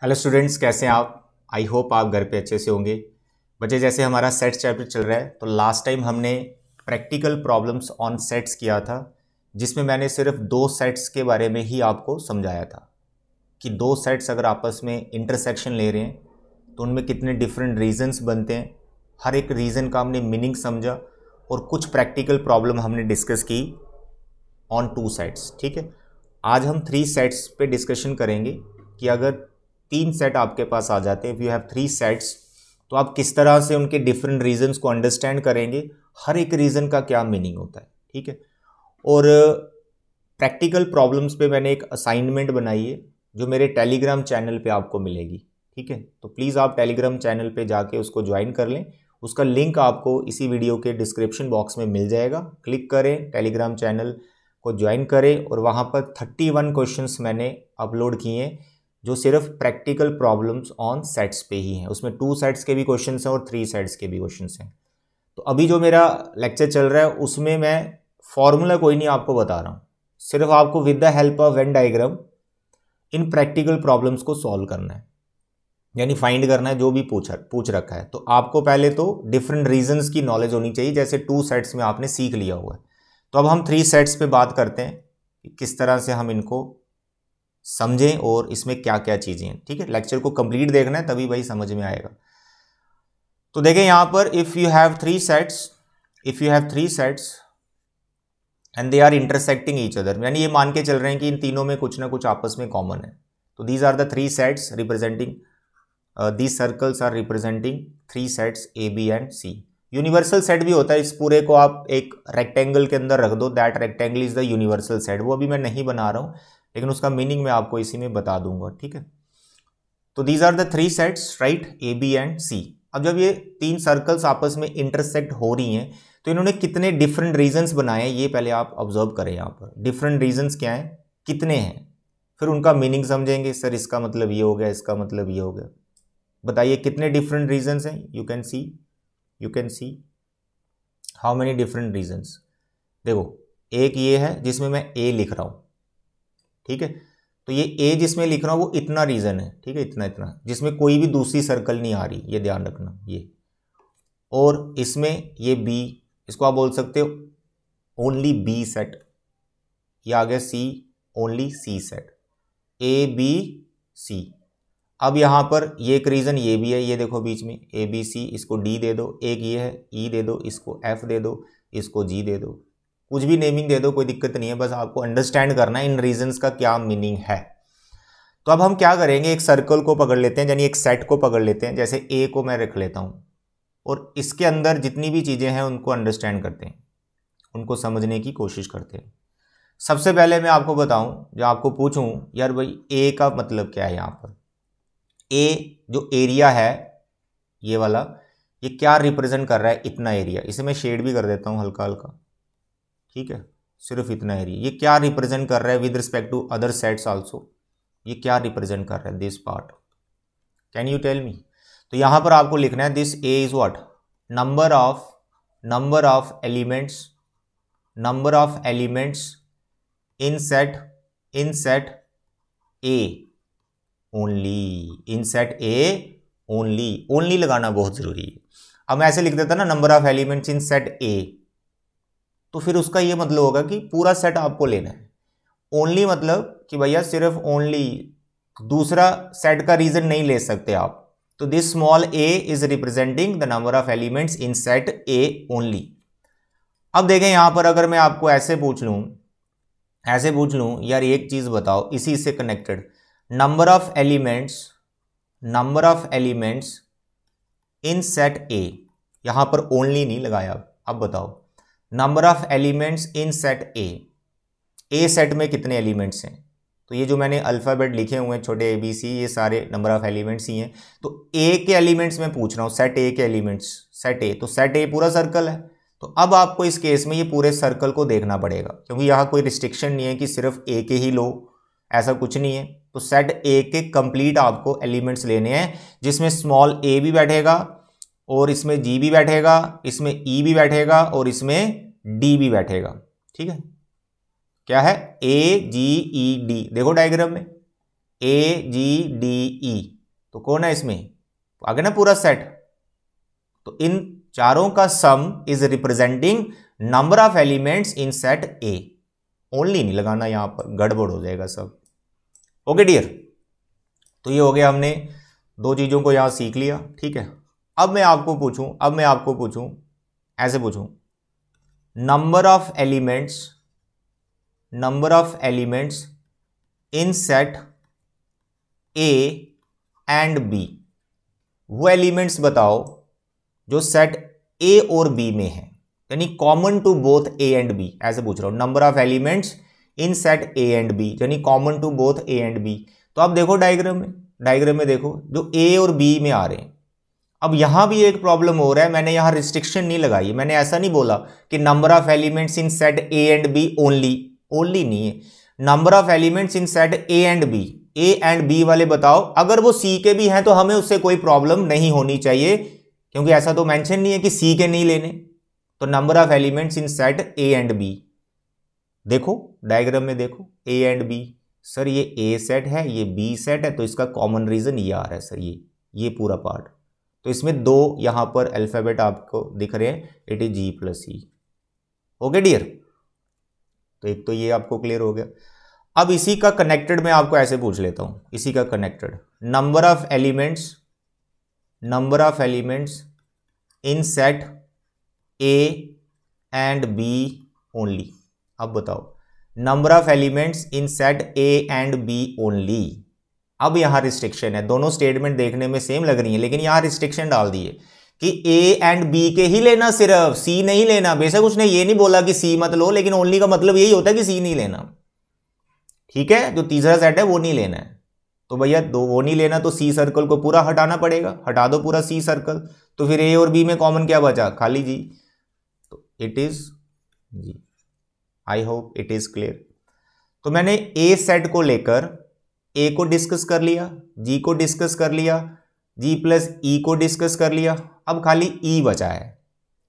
Hello students, कैसे हैं आप? आई होप आप घर पे अच्छे से होंगे। बच्चे, जैसे हमारा सेट्स चैप्टर चल रहा है तो लास्ट टाइम हमने प्रैक्टिकल प्रॉब्लम्स ऑन सेट्स किया था, जिसमें मैंने सिर्फ दो सेट्स के बारे में ही आपको समझाया था कि दो सेट्स अगर आपस में इंटरसेक्शन ले रहे हैं तो उनमें कितने डिफरेंट रीजंस बनते हैं। हर एक रीज़न का हमने मीनिंग समझा और कुछ प्रैक्टिकल प्रॉब्लम हमने डिस्कस की ऑन टू सेट्स। ठीक है, आज हम थ्री सेट्स पे डिस्कशन करेंगे कि अगर तीन सेट आपके पास आ जाते हैं, if you have three sets, तो आप किस तरह से उनके डिफरेंट रीजंस को अंडरस्टैंड करेंगे, हर एक रीज़न का क्या मीनिंग होता है। ठीक है, और प्रैक्टिकल प्रॉब्लम्स पे मैंने एक असाइनमेंट बनाई है जो मेरे टेलीग्राम चैनल पे आपको मिलेगी। ठीक है, तो प्लीज़ आप टेलीग्राम चैनल पे जाके उसको ज्वाइन कर लें। उसका लिंक आपको इसी वीडियो के डिस्क्रिप्शन बॉक्स में मिल जाएगा। क्लिक करें, टेलीग्राम चैनल को ज्वाइन करें और वहाँ पर 31 क्वेश्चंस मैंने अपलोड किए हैं जो सिर्फ प्रैक्टिकल प्रॉब्लम्स ऑन सेट्स पे ही हैं। उसमें 2 सेट्स के भी क्वेश्चंस हैं और 3 सेट्स के भी क्वेश्चंस हैं। तो अभी जो मेरा लेक्चर चल रहा है उसमें मैं फॉर्मूला कोई नहीं आपको बता रहा हूँ, सिर्फ आपको with the help of Venn diagram in practical problems को सॉल्व करना है, यानी फाइंड करना है जो भी पूछ रखा है। तो आपको पहले तो डिफरेंट रीजंस की नॉलेज होनी चाहिए, जैसे 2 सेट्स में आपने सीख लिया हुआ है। तो अब हम 3 सेट्स पे बात करते हैं कि किस तरह से हम इनको समझें और इसमें क्या क्या चीज़ें हैं। ठीक है, लेक्चर को कंप्लीट देखना है तभी भाई समझ में आएगा। तो देखें यहाँ पर, if you have three sets and they are intersecting each other, यानी ये मान के चल रहे हैं कि इन तीनों में कुछ ना कुछ आपस में कॉमन है। तो these are the three sets representing these circles are representing three sets A, B and C. Universal set भी होता है, इस पूरे को आप एक रेक्टेंगल के अंदर रख दो, that rectangle is the universal set. वो अभी मैं नहीं बना रहा हूँ, लेकिन उसका मीनिंग मैं आपको इसी में बता दूंगा। ठीक है, तो these are the three sets, right, A, B and C. अब जब ये तीन सर्कल्स आपस में इंटरसेक्ट हो रही हैं तो इन्होंने कितने डिफरेंट रीजंस बनाए हैं ये पहले आप ऑब्जर्व करें। यहाँ पर डिफरेंट रीजंस क्या हैं, कितने हैं, फिर उनका मीनिंग समझेंगे। सर इसका मतलब ये हो गया, इसका मतलब ये हो गया। बताइए कितने डिफरेंट रीजंस हैं। You can see how many different reasons. देखो, एक ये है जिसमें मैं ए लिख रहा हूँ। ठीक है, तो ये ए जिसमें लिख रहा हूँ वो इतना रीजन है। ठीक है, इतना जिसमें कोई भी दूसरी सर्कल नहीं आ रही, ये ध्यान रखना ये। और इसमें ये बी, इसको आप बोल सकते हो ओनली बी सेट। ये आ गया C, only C set, A B C. अब यहाँ पर ये एक रीजन ये भी है, ये देखो बीच में ए बी सी, इसको डी दे दो। एक ये है ई दे दो, इसको एफ दे दो, इसको जी दे दो, कुछ भी नेमिंग दे दो, कोई दिक्कत नहीं है। बस आपको अंडरस्टैंड करना है इन रीजंस का क्या मीनिंग है। तो अब हम क्या करेंगे, एक सर्कल को पकड़ लेते हैं, यानी एक सेट को पकड़ लेते हैं। जैसे ए को मैं रख लेता हूँ और इसके अंदर जितनी भी चीज़ें हैं उनको अंडरस्टैंड करते हैं, उनको समझने की कोशिश करते हैं। सबसे पहले मैं आपको बताऊं, जो आपको पूछूं यार भाई ए का मतलब क्या है, यहाँ पर ए जो एरिया है ये वाला, ये क्या रिप्रेजेंट कर रहा है, इतना एरिया। इसे मैं शेड भी कर देता हूँ हल्का हल्का। ठीक है, सिर्फ इतना एरिया ये क्या रिप्रेजेंट कर रहा है with respect to other sets also, ये क्या रिप्रेजेंट कर रहा है, this part, can you tell me. तो यहां पर आपको लिखना है this A is what, number of elements in set A only, in set A only लगाना बहुत जरूरी है। अब मैं ऐसे लिख देता ना, number of elements in set A, तो फिर उसका ये मतलब होगा कि पूरा सेट आपको लेना है। ओनली मतलब कि भैया सिर्फ ओनली, दूसरा सेट का रीजन नहीं ले सकते आप। तो this small A is representing the number of elements in set A only. अब देखें यहां पर, अगर मैं आपको ऐसे पूछ लूं यार एक चीज बताओ इसी से connected, number of elements in set ए, यहां पर ओनली नहीं लगाया। अब बताओ number of elements in set A set में कितने एलिमेंट्स हैं। तो ये जो मैंने अल्फ़ाबेट लिखे हुए हैं छोटे ए बी सी, ये सारे नंबर ऑफ एलिमेंट्स ही हैं। तो ए के एलिमेंट्स मैं पूछ रहा हूँ, सेट ए के एलिमेंट्स, सेट ए, तो सेट ए पूरा सर्कल है। तो अब आपको इस केस में ये पूरे सर्कल को देखना पड़ेगा, क्योंकि यहाँ कोई रिस्ट्रिक्शन नहीं है कि सिर्फ ए के ही लो, ऐसा कुछ नहीं है। तो सेट ए के कंप्लीट आपको एलिमेंट्स लेने हैं, जिसमें स्मॉल ए भी बैठेगा और इसमें जी भी बैठेगा, इसमें ई भी बैठेगा और इसमें डी भी बैठेगा। ठीक है, क्या है, ए जी ई डी। देखो डायग्राम में AGDE, तो कौन है इसमें, आ गया ना पूरा सेट। तो इन चारों का सम is representing number of elements in set A. Only नहीं लगाना, यहां पर गड़बड़ हो जाएगा सब। ओके डियर, तो ये हो गया, हमने दो चीजों को यहां सीख लिया। ठीक है, अब मैं आपको पूछूं ऐसे पूछूं, number of elements in set A and B, वो एलिमेंट्स बताओ जो सेट ए और बी में है, यानी common to both A and B. ऐसे पूछ रहा हूं, number of elements in set A and B, यानी common to both A and B. तो आप देखो डायग्राम में देखो, जो ए और बी में आ रहे हैं। अब यहां भी एक प्रॉब्लम हो रहा है, मैंने यहां रिस्ट्रिक्शन नहीं लगाई, मैंने ऐसा नहीं बोला कि number of elements in set A and B only नहीं है, number of elements in set A and B वाले बताओ। अगर वो सी के भी हैं तो हमें उससे कोई प्रॉब्लम नहीं होनी चाहिए, क्योंकि ऐसा तो मेंशन नहीं है कि सी के नहीं लेने। तो number of elements in set A and B, देखो डायग्राम में देखो, ए एंड बी, सर ये ए सेट है, ये बी सेट है, तो इसका कॉमन रीजन ये आ रहा है सर, ये पूरा पार्ट। तो इसमें दो यहां पर अल्फाबेट आपको दिख रहे हैं, it is G+E। Okay dear, तो एक तो ये आपको क्लियर हो गया। अब इसी का कनेक्टेड मैं आपको ऐसे पूछ लेता हूं, इसी का connected, number of elements in set A and B only. अब बताओ, number of elements in set A and B only. अब यहां रिस्ट्रिक्शन है, दोनों स्टेटमेंट देखने में सेम लग रही है, लेकिन यहां रिस्ट्रिक्शन डाल दी है कि ए एंड बी के ही लेना, सिर्फ सी नहीं लेना। बेशक उसने ये नहीं बोला कि सी मत लो, लेकिन ओनली का मतलब यही होता है कि सी नहीं लेना। ठीक है, जो तीसरा सेट है वो नहीं लेना है। तो भैया दो वो नहीं लेना, तो सी सर्कल को पूरा हटाना पड़ेगा, हटा दो पूरा सी सर्कल। तो फिर ए और बी में कॉमन क्या बचा, खाली जी। तो it is G, I hope it is clear. तो मैंने ए सेट को लेकर ए को डिस्कस कर लिया, जी को डिस्कस कर लिया, G+E को डिस्कस कर लिया। अब खाली E बचा है,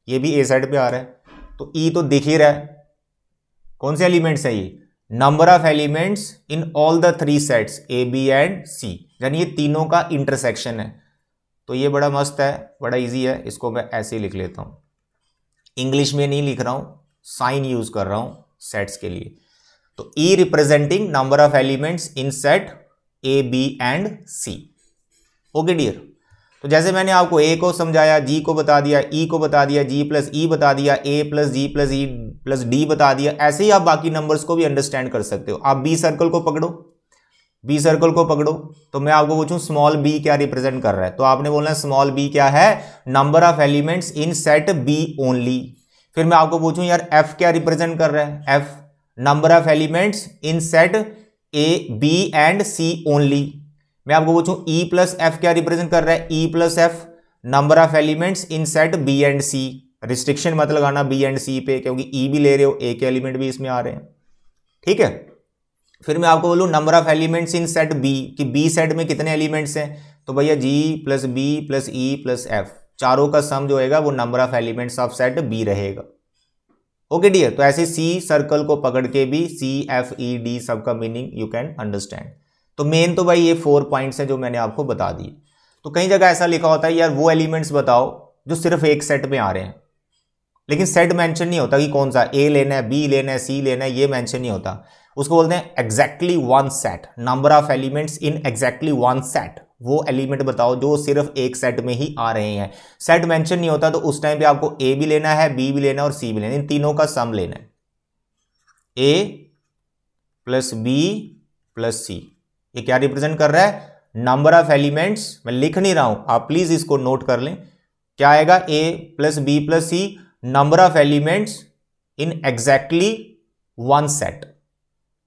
ये भी ए सेट पे आ रहा है, तो E तो दिख ही रहा है। कौन से एलिमेंट्स है ये, number of elements in all the three sets A B and C, यानी ये तीनों का इंटरसेक्शन है। तो ये बड़ा मस्त है, बड़ा इजी है, इसको मैं ऐसे ही लिख लेता हूं, इंग्लिश में नहीं लिख रहा हूं, साइन यूज कर रहा हूं सेट्स के लिए। तो E representing number of elements in set A B and C. Okay dear, तो जैसे मैंने आपको ए को समझाया, जी को बता दिया, ई को बता दिया, G+E बता दिया, A+G+E+D बता दिया, ऐसे ही आप बाकी नंबर्स को भी अंडरस्टैंड कर सकते हो। आप बी सर्कल को पकड़ो, तो मैं आपको पूछूं स्मॉल बी क्या रिप्रेजेंट कर रहा है, तो आपने बोलना स्मॉल बी क्या है, number of elements in set B only. फिर मैं आपको पूछूं यार एफ क्या रिप्रेजेंट कर रहा है, F number of elements in set A B and C only. मैं आपको पूछूं E+F क्या रिप्रेजेंट कर रहा है, E+F number of elements in set B and C. Restriction मत लगाना बी एंड सी पे, क्योंकि E भी ले रहे हो, ए के एलिमेंट भी इसमें आ रहे हैं। ठीक है, फिर मैं आपको बोलूं number of elements in set B, कि बी सेट में कितने एलिमेंट्स हैं, तो भैया G+B+E+F, चारों का सम जो होगा वो number of elements of set B रहेगा। ओके डियर, तो ऐसे सी सर्कल को पकड़ के भी CFED सबका मीनिंग यू कैन अंडरस्टैंड। तो मेन तो भाई ये 4 पॉइंट्स हैं जो मैंने आपको बता दिए। तो कई जगह ऐसा लिखा होता है यार वो एलिमेंट्स बताओ जो सिर्फ एक सेट में आ रहे हैं, लेकिन सेट मेंशन नहीं होता कि कौन सा, ए लेना है, बी लेना है, सी लेना है, ये मेंशन नहीं होता। उसको बोलते हैं exactly one set, number of elements in exactly one set. वो एलिमेंट बताओ जो सिर्फ एक सेट में ही आ रहे हैं। सेट मेंशन नहीं होता तो उस टाइम पे आपको ए भी लेना है, बी भी लेना है और सी भी लेना है, इन तीनों का सम लेना है, A+B+C। ये क्या रिप्रेजेंट कर रहा है, नंबर ऑफ एलिमेंट्स। मैं लिख नहीं रहा हूं, आप प्लीज इसको नोट कर लें। क्या आएगा, A+B+C number of elements in exactly one set.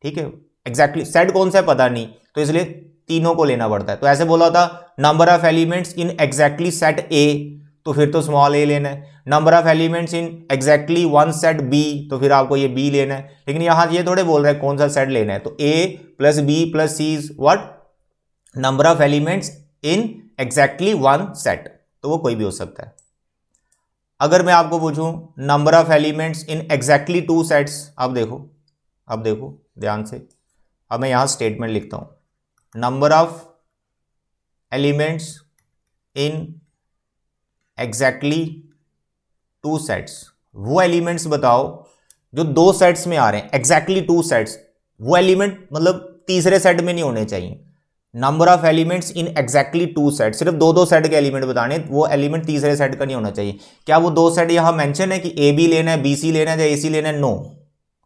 ठीक है, एग्जैक्टली सेट कौन सा है पता नहीं, तो इसलिए तीनों को लेना पड़ता है। तो ऐसे बोला था number of elements in exactly set A, तो फिर तो स्मॉल ए लेना है। Number of elements in exactly one set B, तो फिर आपको ये बी लेना है। लेकिन यहां ये थोड़े बोल रहे हैं कौन सा सेट लेना है, तो A+B+C is what, number of elements in exactly one set, तो वो कोई भी हो सकता है। अगर मैं आपको पूछूं number of elements in exactly two sets, अब देखो ध्यान से, अब मैं यहां स्टेटमेंट लिखता हूं, number of elements in exactly 2 sets. वो एलिमेंट्स बताओ जो 2 सेट्स में आ रहे हैं, एग्जैक्टली 2 सेट्स। वो एलिमेंट मतलब तीसरे सेट में नहीं होने चाहिए। Number of elements in exactly 2 set, सिर्फ 2 सेट के एलिमेंट बताने, वो एलिमेंट तीसरे सेट का नहीं होना चाहिए। क्या वो 2 सेट यहां मेंशन है कि ए बी लेना है, बी सी लेना है या ए सी लेना है? नो।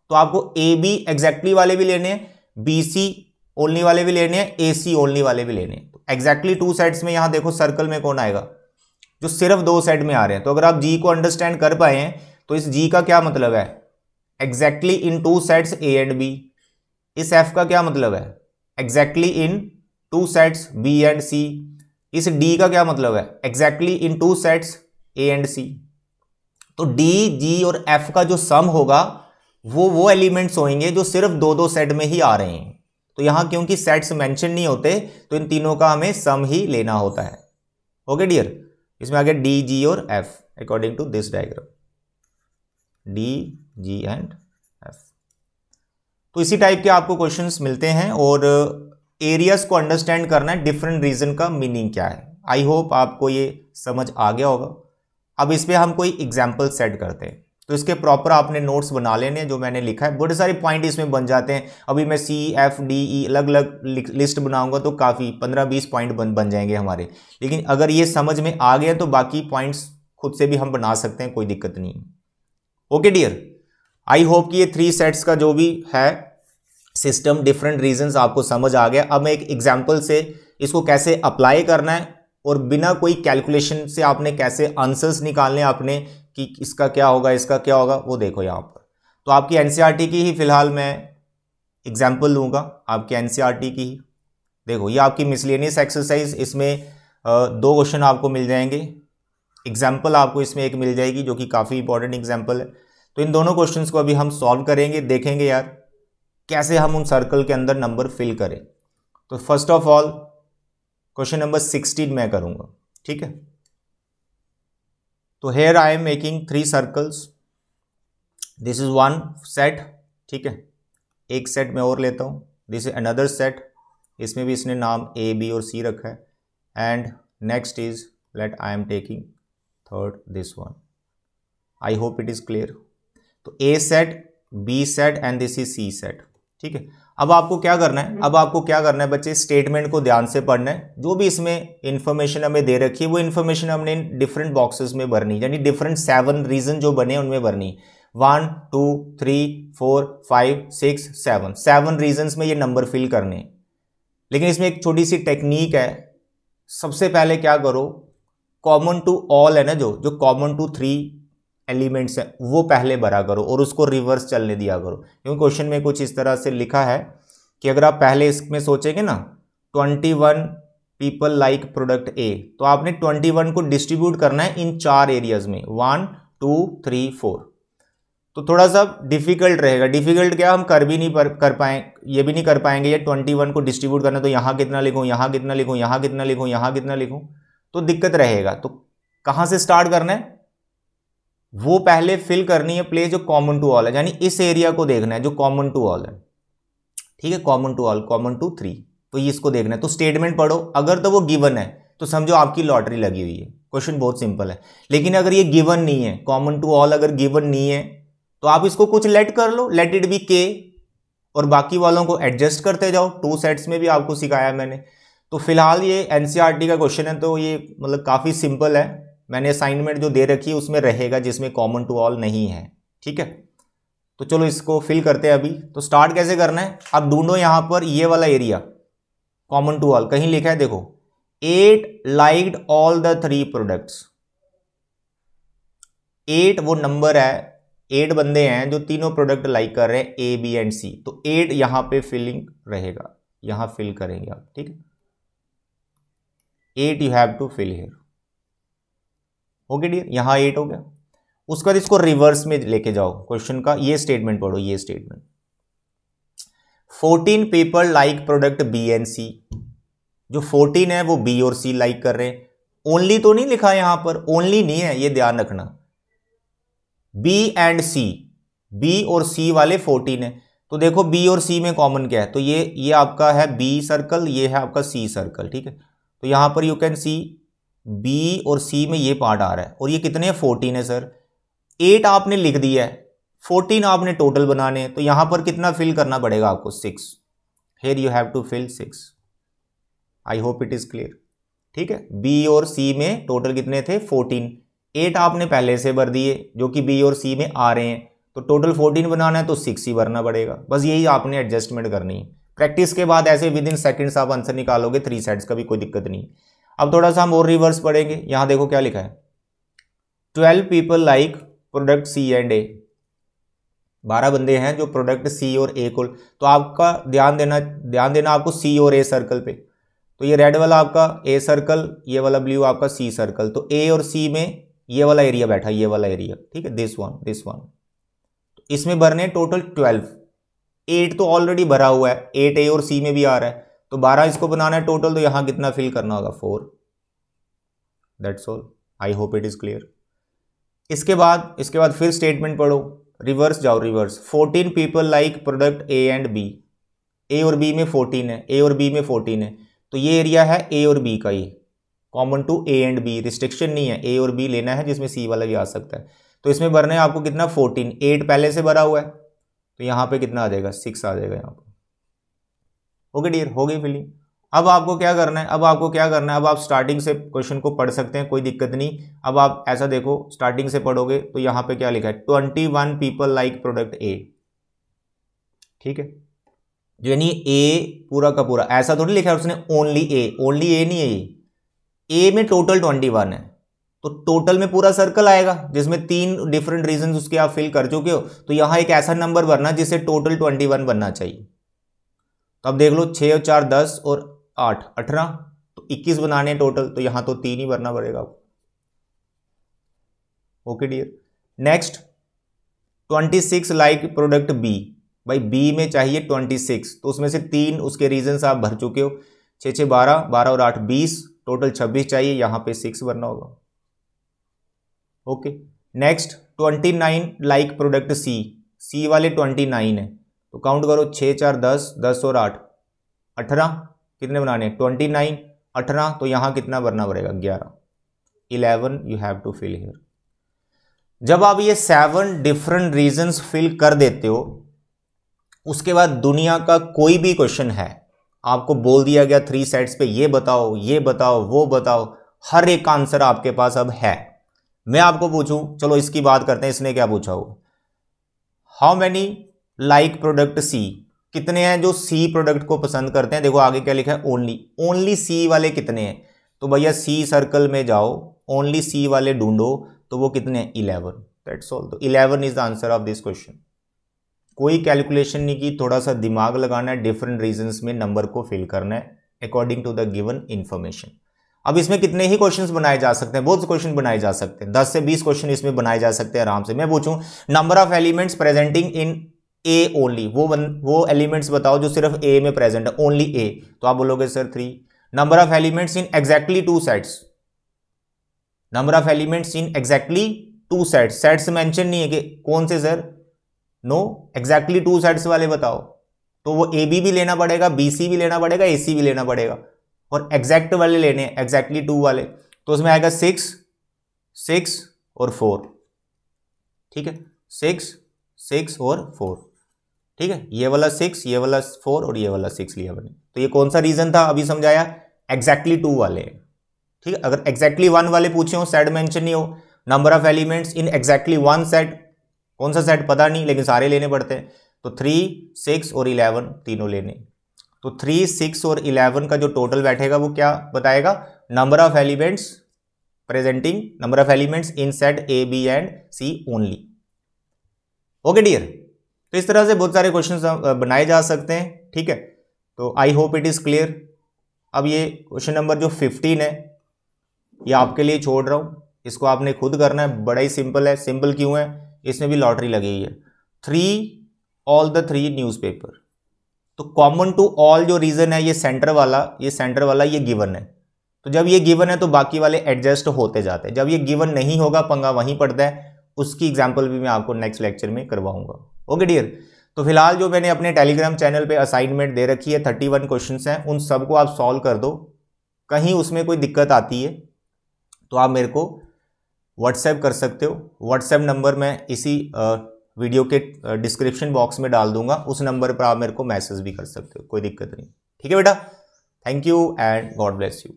तो आपको ए बी एग्जैक्टली वाले भी लेने हैं, बी सी ओनली वाले भी लेने हैं, ए सी ओनली वाले भी लेने हैं। तो एग्जैक्टली 2 सेट्स में यहां देखो सर्कल में कौन आएगा? जो सिर्फ 2 सेट में आ रहे हैं। तो अगर आप जी को अंडरस्टैंड कर पाए हैं तो इस जी का क्या मतलब है? Exactly in 2 sets A and B. इस एफ का क्या मतलब है? Exactly in 2 sets B and C. इस डी का क्या मतलब है? Exactly in 2 sets A and C. तो डी, जी और एफ का जो सम होगा वो एलिमेंट्स होंगे जो सिर्फ 2 सेट में ही आ रहे हैं। तो यहां क्योंकि सेट्स मेंशन नहीं होते तो इन तीनों का हमें सम ही लेना होता है। ओके डियर, इसमें आ गया डी, जी और F according to this diagram, D, G and F. तो इसी टाइप के आपको क्वेश्चंस मिलते हैं और एरियाज को अंडरस्टैंड करना है, डिफरेंट रीजन का मीनिंग क्या है। आई होप आपको ये समझ आ गया होगा। अब इस पे हम कोई एग्जाम्पल सेट करते हैं। तो इसके प्रॉपर आपने नोट्स बना लेने हैं, जो मैंने लिखा है। बड़े सारे पॉइंट इसमें बन जाते हैं। अभी मैं सी, एफ, डी, ई अलग अलग लिस्ट बनाऊंगा तो काफ़ी 15-20 पॉइंट बन जाएंगे हमारे। लेकिन अगर ये समझ में आ गया तो बाकी पॉइंट्स खुद से भी हम बना सकते हैं, कोई दिक्कत नहीं है। ओके डियर, आई होप कि ये 3 सेट्स का जो भी है सिस्टम, डिफरेंट रीजंस आपको समझ आ गया। अब मैं एक एग्जांपल से इसको कैसे अप्लाई करना है और बिना कोई कैलकुलेशन से आपने कैसे आंसर्स निकालने आपने कि इसका क्या होगा, इसका क्या होगा, वो देखो यहाँ पर। तो आपकी एनसीईआरटी की ही फिलहाल मैं एग्जांपल लूँगा, आपकी एनसीईआरटी की ही। देखो ये आपकी मिसलेनियस एक्सरसाइज, इसमें 2 क्वेश्चन आपको मिल जाएंगे। एग्जाम्पल आपको इसमें एक मिल जाएगी जो कि काफ़ी इंपॉर्टेंट एग्जाम्पल है। तो इन दोनों क्वेश्चंस को अभी हम सॉल्व करेंगे, देखेंगे यार कैसे हम उन सर्कल के अंदर नंबर फिल करें। तो first of all question number 16 मैं करूंगा, ठीक है। तो here I am making 3 circles, this is 1 set, ठीक है। एक सेट में और लेता हूं, दिस इज अनदर सेट, इसमें भी इसने नाम ए, बी और सी रखा है। And next is let I am taking third this one. I hope it is clear. तो A set, B set and this is C set, ठीक है। अब आपको क्या करना है, अब आपको क्या करना है बच्चे, स्टेटमेंट को ध्यान से पढ़ना है। जो भी इसमें इंफॉर्मेशन हमें दे रखी है वो इंफॉर्मेशन हमने डिफरेंट बॉक्सेस में भरनी, यानी डिफरेंट 7 रीजन जो बने उनमें भरनी। 1 2 3 4 5 6 7 रीजन्स में ये नंबर फिल करने। लेकिन इसमें एक छोटी सी टेक्निक है। सबसे पहले क्या करो, कॉमन टू ऑल है ना, जो कॉमन टू 3 एलिमेंट्स है वो पहले भरा करो और उसको रिवर्स चलने दिया करो। क्योंकि क्वेश्चन में कुछ इस तरह से लिखा है कि अगर आप पहले इसमें सोचेंगे ना 21 पीपल लाइक प्रोडक्ट ए, तो आपने 21 को डिस्ट्रीब्यूट करना है इन 4 एरियाज में, 1 2 3 4। तो थोड़ा सा डिफिकल्ट रहेगा। डिफिकल्ट क्या, हम कर भी नहीं कर पाए, ये भी नहीं कर पाएंगे। ये 21 को डिस्ट्रीब्यूट करना, तो यहाँ कितना लिखूँ, यहाँ कितना लिखूँ, यहाँ कितना लिखूँ, यहाँ कितना लिखूँ, तो दिक्कत रहेगा। तो कहाँ से स्टार्ट करना है, वो पहले फिल करनी है प्लेस जो कॉमन टू ऑल है, यानी इस एरिया को देखना है जो कॉमन टू ऑल है, ठीक है। Common to all, common to 3, तो ये इसको देखना है। तो स्टेटमेंट पढ़ो, अगर तो वो गिवन है तो समझो आपकी लॉटरी लगी हुई है। क्वेश्चन बहुत सिंपल है। लेकिन अगर ये गिवन नहीं है, कॉमन टू ऑल अगर गिवन नहीं है, तो आप इसको कुछ लेट कर लो, लेट इट बी के, और बाकी वालों को एडजस्ट करते जाओ। 2 सेट्स में भी आपको सिखाया मैंने। तो फिलहाल ये एनसीईआरटी का क्वेश्चन है, तो ये मतलब काफ़ी सिंपल है। मैंने असाइनमेंट जो दे रखी है उसमें रहेगा जिसमें कॉमन टू ऑल नहीं है, ठीक है। तो चलो इसको फिल करते हैं अभी। तो स्टार्ट कैसे करना है, अब ढूंढो यहां पर ये वाला एरिया कॉमन टू ऑल, कहीं लिखा है देखो, 8 लाइक्ड ऑल द 3 प्रोडक्ट्स। 8 वो नंबर है, 8 बंदे हैं जो तीनों प्रोडक्ट लाइक कर रहे हैं, ए बी एंड सी। तो 8 यहां पे फिलिंग रहेगा, यहां फिल करेंगे आप, ठीक है। 8 you have to fill here, okay dear, यहां 8 हो गया। उसके बाद इसको रिवर्स में लेके जाओ, क्वेश्चन का ये स्टेटमेंट पढ़ो, ये statement 14 people like product B and C. जो 14 है वो बी और सी लाइक कर रहे हैं। ओनली तो नहीं लिखा यहां पर, ओनली नहीं है, ये ध्यान रखना। बी एंड सी, बी और सी वाले 14 है। तो देखो बी और सी में कॉमन क्या है, तो ये आपका है बी सर्कल, ये है आपका सी सर्कल, ठीक है। तो यहाँ पर यू कैन सी बी और सी में ये पार्ट आ रहा है, और ये कितने हैं 14 है सर। 8 आपने लिख दिया है, 14 आपने टोटल बनाने हैं, तो यहाँ पर कितना फिल करना पड़ेगा आपको 6। Here you have to fill 6। I hope it is clear, ठीक है। बी और सी में टोटल कितने थे 14, 8 आपने पहले से भर दिए जो कि बी और सी में आ रहे हैं, तो टोटल 14 बनाना है तो 6 ही भरना पड़ेगा। बस यही आपने एडजस्टमेंट करनी है। प्रैक्टिस के बाद ऐसे विद इन सेकेंड्स आप आंसर निकालोगे 3 सेट्स का भी कोई दिक्कत नहीं। अब थोड़ा सा हम और रिवर्स पढ़ेंगे। यहां देखो क्या लिखा है, 12 people like product C and A. 12 बंदे हैं जो प्रोडक्ट सी और ए को, तो आपका ध्यान देना आपको सी और ए सर्कल पे। तो ये रेड वाला आपका ए सर्कल, ये वाला ब्लू आपका सी सर्कल, तो ए और सी में ये वाला एरिया बैठा, ये वाला एरिया, ठीक है, दिस वन। तो इसमें भरने टोटल 12, 8 तो ऑलरेडी भरा हुआ है, 8 ए और सी में भी आ रहा है, तो 12 इसको बनाना है टोटल, तो यहां कितना फिल करना होगा 4। That's all, I hope it is clear. इसके बाद फिर स्टेटमेंट पढ़ो, रिवर्स जाओ, reverse. 14 people like product A and B. A और बी में 14 है, ए और बी में 14 है, तो ये एरिया है ए और बी का, ये common to A and B, restriction नहीं है, ए और बी लेना है जिसमें सी वाला भी आ सकता है। तो इसमें भरना है आपको कितना 14, 8 पहले से भरा हुआ है, तो यहाँ पे कितना आ जाएगा 6 आ जाएगा यहाँ पर। ओके डियर, हो गई फिलिंग। अब आपको क्या करना है, अब आप स्टार्टिंग से क्वेश्चन को पढ़ सकते हैं, कोई दिक्कत नहीं। अब आप ऐसा देखो, स्टार्टिंग से पढ़ोगे तो यहाँ पे क्या लिखा है, 21 पीपल लाइक प्रोडक्ट ए, ठीक है। यानी ए पूरा का पूरा, ऐसा थोड़ी लिखा है उसने ओनली ए नहीं है, ये ए में टोटल 21 है, तो टोटल में पूरा सर्कल आएगा जिसमें 3 डिफरेंट रीजन उसके आप फिल कर चुके हो, तो यहां एक ऐसा नंबर भरना जिससे टोटल 21 बनना चाहिए। तो अब देख लो 6 और 4 10 और 8 18, तो 21 बनाने टोटल, तो यहां तो 3 ही भरना पड़ेगा आपको। Okay dear, next 26 like product B. भाई बी में चाहिए 26, तो उसमें से 3 उसके रीजन आप भर चुके हो, 6 6 12, 12 और 8 20, टोटल 26 चाहिए, यहां पे 6 भरना होगा। Okay, next 29 like product C. C वाले 29 है, तो काउंट करो 6 4 10, 10 और 8 18, कितने बनाने 29 18, तो यहां कितना भरना पड़ेगा 11, 11 you have to fill here. जब आप ये 7 डिफरेंट रीजंस फिल कर देते हो, उसके बाद दुनिया का कोई भी क्वेश्चन है, आपको बोल दिया गया 3 सेट्स पे ये बताओ वो बताओ, हर एक आंसर आपके पास अब है। मैं आपको पूछूं, चलो इसकी बात करते हैं, इसने क्या पूछा हो, how many like product C. कितने हैं जो सी प्रोडक्ट को पसंद करते हैं। देखो आगे क्या लिखा है, ओनली सी वाले कितने हैं, तो भैया सी सर्कल में जाओ, ओनली सी वाले ढूंढो, तो वो कितने हैं 11। दैट्स ऑल, तो 11 is the answer of this question. कोई कैलकुलेशन नहीं की, थोड़ा सा दिमाग लगाना है, डिफरेंट रीजंस में नंबर को फिल करना है according to the given information. अब इसमें कितने ही क्वेश्चंस बनाए जा सकते हैं, बहुत से क्वेश्चन बनाए जा सकते हैं, 10 से 20 क्वेश्चन इसमें बनाए जा सकते हैं आराम से। मैं पूछूं number of elements presenting in A only, वो एलिमेंट्स बताओ जो सिर्फ ए में प्रेजेंट है, ओनली ए, तो आप बोलोगे sir 3। Number of elements in exactly 2 sets, number of elements in exactly 2 sets, sets mention नहीं है कि कौन से सर, नो एग्जैक्टली 2 सेट्स वाले बताओ, तो वो ए बी भी लेना पड़ेगा, बी सी भी लेना पड़ेगा, ए सी भी लेना पड़ेगा, और एग्जैक्ट वाले लेने हैं, एग्जैक्टली 2 वाले, तो उसमें आएगा 6 6 और 4, ठीक है, 6 6 और 4, ठीक है, ये वाला 6 ये वाला 4 और ये वाला 6 लिया मैंने। तो ये कौन सा रीजन था अभी समझाया, एग्जैक्टली 2 वाले, ठीक है। अगर एग्जैक्टली 1 वाले पूछे हो, सेट मेंशन नहीं हो, number of elements in exactly 1 set, कौन सा सेट पता नहीं लेकिन सारे लेने पड़ते हैं, तो 3 6 और 11 तीनों लेने, तो 3 6 और 11 का जो टोटल बैठेगा वो क्या बताएगा, number of elements presenting, number of elements in set A B and C only. Okay dear, तो इस तरह से बहुत सारे क्वेश्चंस बनाए जा सकते हैं, ठीक है। तो आई होप इट इज क्लियर। अब ये क्वेश्चन नंबर जो 15 है ये आपके लिए छोड़ रहा हूं, इसको आपने खुद करना है, बड़ा ही सिंपल है। सिंपल क्यों है, इसमें भी लॉटरी लगी हुई है। 3 ऑल द 3 न्यूज़पेपर, तो कॉमन टू ऑल जो रीजन है ये सेंटर वाला ये गिवन है, तो जब ये गिवन है तो बाकी वाले एडजस्ट होते जाते हैं, जब ये गिवन नहीं होगा पंगा वहीं पड़ता है। उसकी एग्जांपल भी मैं आपको नेक्स्ट लेक्चर में करवाऊंगा। ओके डियर, तो फिलहाल जो मैंने अपने टेलीग्राम चैनल पे असाइनमेंट दे रखी है 31 क्वेश्चंस हैं, उन सबको आप सॉल्व कर दो। कहीं उसमें कोई दिक्कत आती है तो आप मेरे को व्हाट्सएप कर सकते हो। व्हाट्सएप नंबर मैं इसी वीडियो के डिस्क्रिप्शन बॉक्स में डाल दूंगा, उस नंबर पर आप मेरे को मैसेज भी कर सकते हो, कोई दिक्कत नहीं। ठीक है बेटा, thank you and God bless you.